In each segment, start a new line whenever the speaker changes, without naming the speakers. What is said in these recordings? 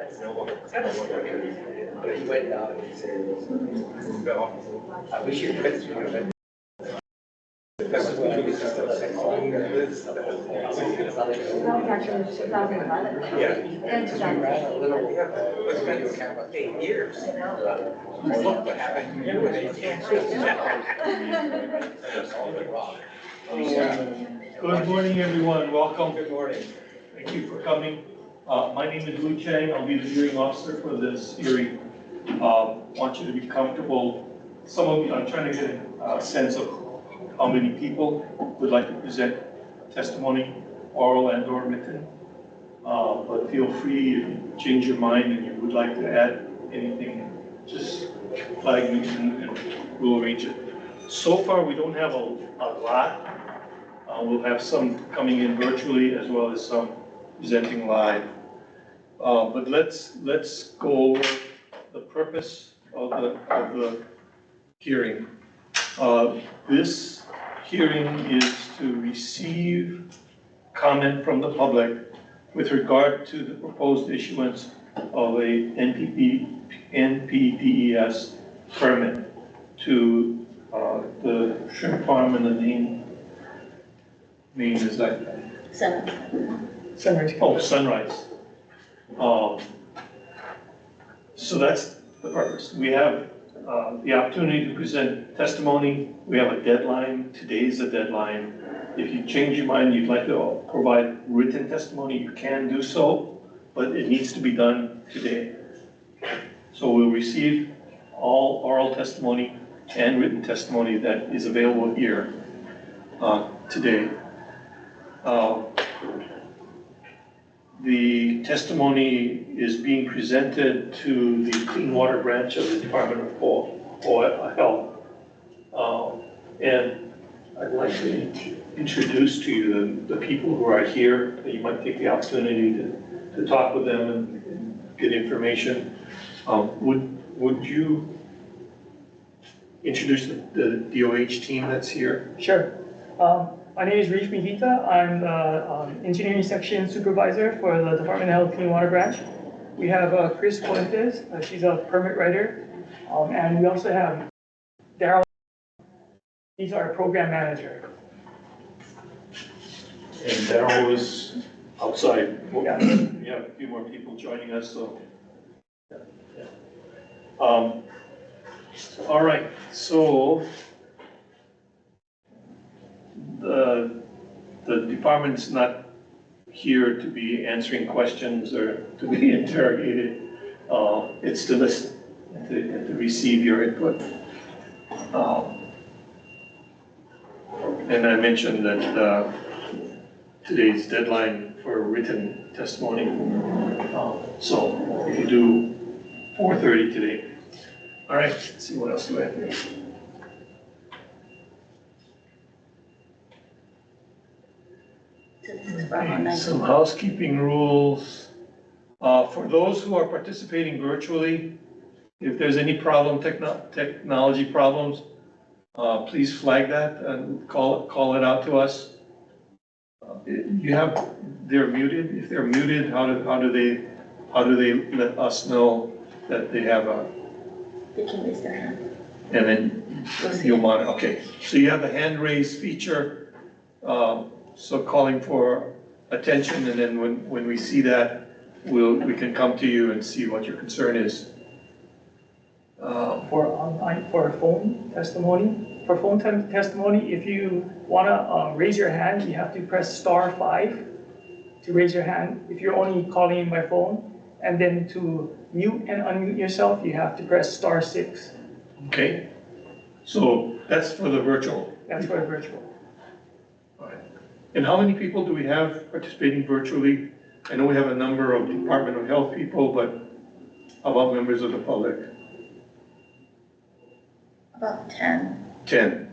But he went down and he said, I wish you could see it. Because when I was just like,
That was actually 2011.
yeah.
And
We ran a little, it's been for about 8 years. Look what happened to you with 8 years.
Good morning, everyone. Welcome.
Good morning.
Thank you for coming. My name is Wu Chang. I'll be the hearing officer for this hearing. Want you to be comfortable. Some of you, I'm trying to get a sense of how many people would like to present testimony, oral and or written. But feel free, if you change your mind and you would like to add anything, just flag me and we'll arrange it. So far, we don't have a lot. We'll have some coming in virtually as well as some presenting live. But let's go over the purpose of the hearing. This hearing is to receive comment from the public with regard to the proposed issuance of a NPDES permit to the shrimp farm, and the name is that?
Sunrise.
Oh, Sunrise. So that's the purpose. We have the opportunity to present testimony. We have a deadline. Today's the deadline. If you change your mind, you'd like to provide written testimony, you can do so, but it needs to be done today. So we'll receive all oral testimony and written testimony that is available here today. The testimony is being presented to the Clean Water Branch of the Department of Health. And I'd like to introduce to you the people who are here, that you might take the opportunity to talk with them and get information. Would you introduce the DOH team that's here?
Sure. My name is Reef Mihita. I'm the engineering section supervisor for the Department of Health Clean Water Branch. We have Chris Fuentes, she's a permit writer. And we also have Daryl, he's our program manager.
And Daryl is outside.
Yeah.
We have a few more people joining us, so. Yeah. All right, so the department's not here to be answering questions or to be interrogated. It's to listen and to receive your input. And I mentioned that today's deadline for written testimony. So we can do 4:30 today. All right, let's see what else do I have here. Some housekeeping rules. For those who are participating virtually, if there's any technology problems, please flag that and call it out to us. They're muted. If they're muted, how do they let us know that they have a?
They can raise their hand.
And then you'll monitor. Okay, so you have the hand raise feature. So calling for attention, and then when we see that, we can come to you and see what your concern is.
For phone testimony, if you want to raise your hand, you have to press *5 to raise your hand. If you're only calling in by phone, and then to mute and unmute yourself, you have to press *6.
Okay, so that's for the virtual.
That's for virtual.
All right. And how many people do we have participating virtually? I know we have a number of Department of Health people, but how about members of the public?
About 10.
10.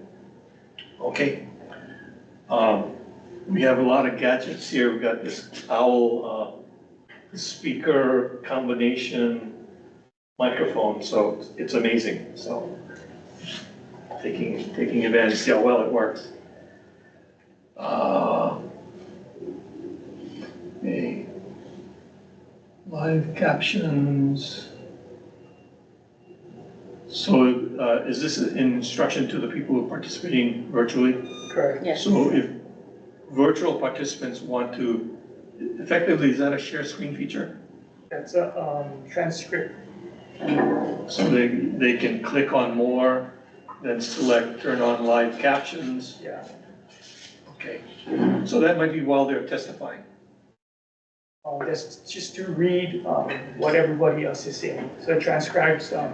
Okay. We have a lot of gadgets here. We've got this OWL speaker combination microphone, so it's amazing. So taking advantage, see how well it works. Okay. Live captions. So is this an instruction to the people who are participating virtually?
Correct.
Yes.
So if virtual participants want to, effectively, is that a share screen feature?
That's a transcript.
So they can click on more, then select turn on live captions.
Yeah.
Okay. So that might be while they're testifying.
That's just to read what everybody else is saying. So it transcribes the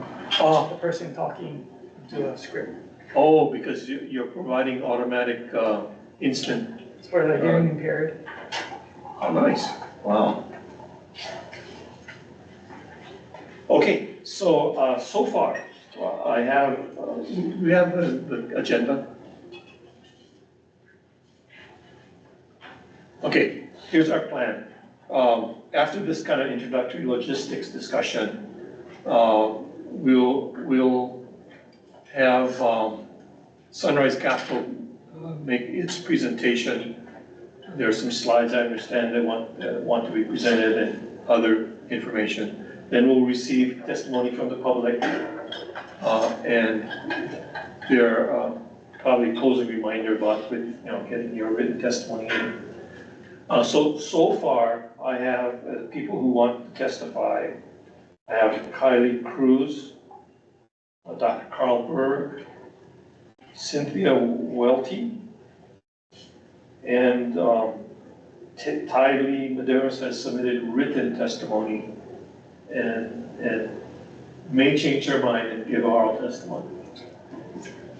person talking to a script.
Oh, because you're providing automatic instant.
It's for the hearing impaired.
Oh, nice. Wow. Okay, so so far, I have, we have the agenda. Okay, here's our plan. After this kind of introductory logistics discussion, we'll have Sunrise Capital make its presentation. There are some slides I understand that want to be presented and other information. Then we'll receive testimony from the public, and there probably closing reminder about getting your written testimony in. So far, I have people who want to testify. I have Kylie Cruz, Dr. Carl Berg, Cynthia Welty, and Ty Lee Medeiros has submitted written testimony and may change her mind and give oral testimony.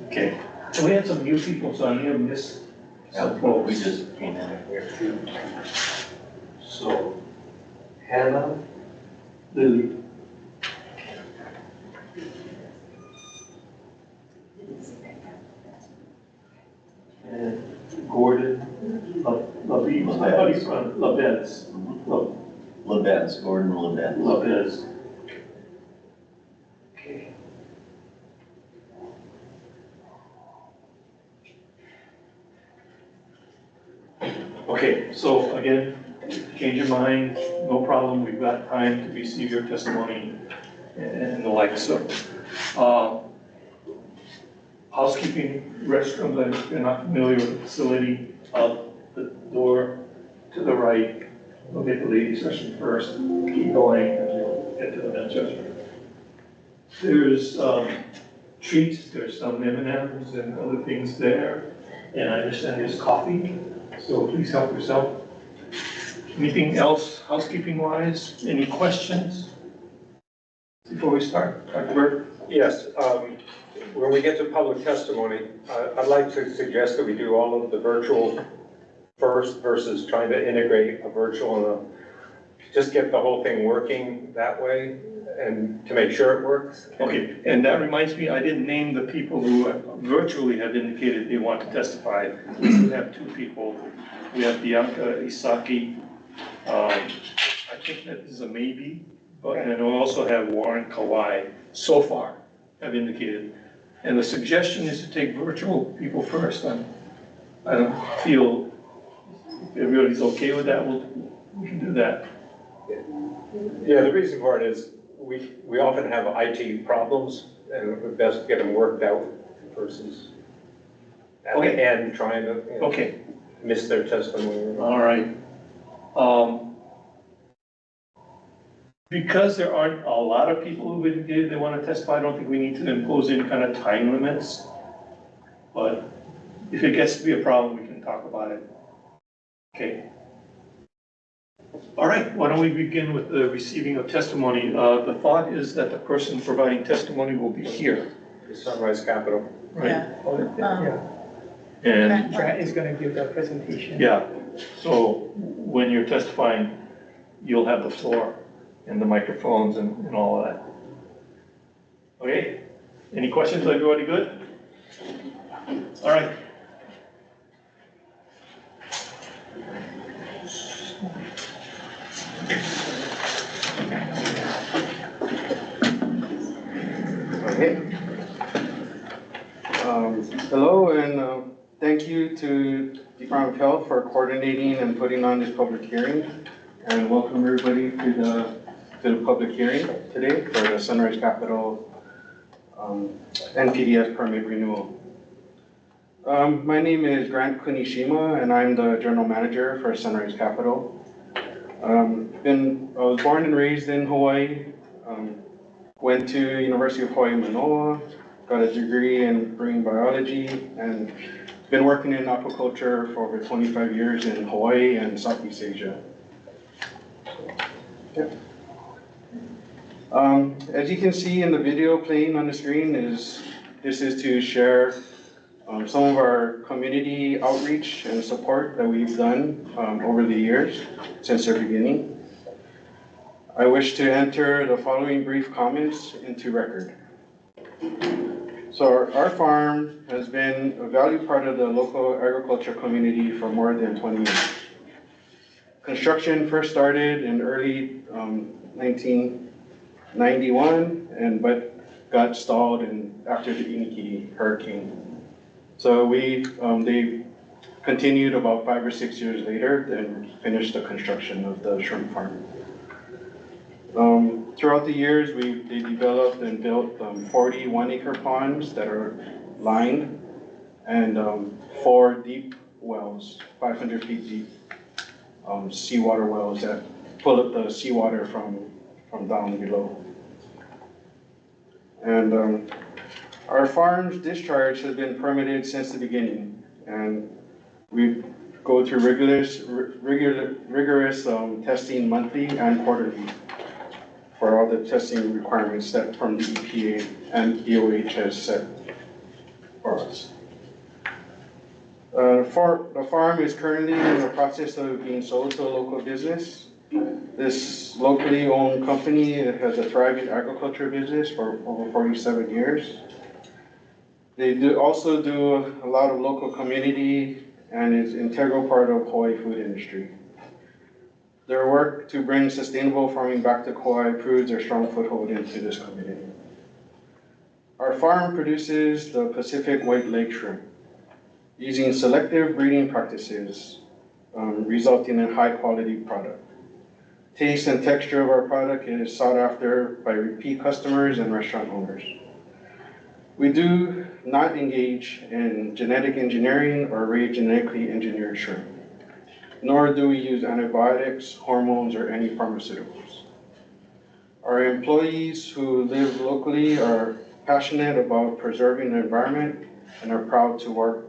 Okay, so we had some new people, so I may have missed some folks.
We just came in.
We have two. So, Hannah,
Lily. And Gordon Labez, how do you pronounce Labez?
Lebez, Gordon Lebez.
Labez. Okay. Okay, so again, change your mind, no problem, we've got time to receive your testimony and the like, so. Housekeeping, restrooms, if you're not familiar with the facility, out the door to the right, we'll get the ladies' restroom first, keep going, and we'll get to the men's restroom. There's treats, there's some M&Ms and other things there, and I understand there's coffee, so please help yourself. Anything else housekeeping-wise? Any questions before we start? Dr. Berg?
yes, when we get to public testimony, I'd like to suggest that we do all of the virtual first versus trying to integrate a virtual and just get the whole thing working that way and to make sure it works.
Okay, and that reminds me, I didn't name the people who virtually have indicated they want to testify. We have two people. We have Bianca Isaki. I think that is a maybe, but and we also have Warren Kawai so far have indicated. And the suggestion is to take virtual people first. I don't feel if everybody's okay with that, we can do that.
Yeah, the reason for it is we often have IT problems and it's best to get them worked out versus at
Okay.
the end trying to
Okay,
miss their testimony.
all right. Because there aren't a lot of people who indicated they want to testify, I don't think we need to impose any kind of time limits. But if it gets to be a problem, we can talk about it. Okay. All right, why don't we begin with the receiving of testimony? The thought is that the person providing testimony will be here,
Sunrise Capital.
right?
Yeah.
And,
Grant is gonna give that presentation.
yeah, so when you're testifying, you'll have the floor and the microphones and all of that. Okay, any questions, everybody good? All right.
Okay. Hello, and thank you to Department of Health for coordinating and putting on this public hearing. and welcome everybody to the public hearing today for the Sunrise Capital NPDES permit renewal. My name is Grant Kunishima, and I'm the general manager for Sunrise Capital. I was born and raised in Hawaii, went to University of Hawaii Manoa, got a degree in marine biology, and been working in aquaculture for over 25 years in Hawaii and Southeast Asia. Yeah. As you can see in the video playing on the screen, this is to share some of our community outreach and support that we've done over the years since their beginning. I wish to enter the following brief comments into record. So our farm has been a valued part of the local agriculture community for more than 20 years. Construction first started in early 1991, but got stalled after the Iniki hurricane. So they continued about 5 or 6 years later and finished the construction of the shrimp farm. Throughout the years, they developed and built 40 one-acre ponds that are lined and 4 deep wells, 500 feet deep, seawater wells that pull up the seawater from down below. And our farm's discharge has been permitted since the beginning, and we go through rigorous testing monthly and quarterly for all the testing requirements that from the EPA and DOH has set for us. The farm is currently in the process of being sold to a local business. This locally owned company has a thriving agriculture business for over 47 years. They also do a lot of local community and is an integral part of Hawaii food industry. Their work to bring sustainable farming back to Kauai proves their strong foothold into this community. Our farm produces the Pacific white leg shrimp using selective breeding practices, resulting in high quality product. Taste and texture of our product is sought after by repeat customers and restaurant owners. We do not engage in genetic engineering or raise genetically engineered shrimp, nor do we use antibiotics, hormones, or any pharmaceuticals. Our employees who live locally are passionate about preserving the environment and are proud to work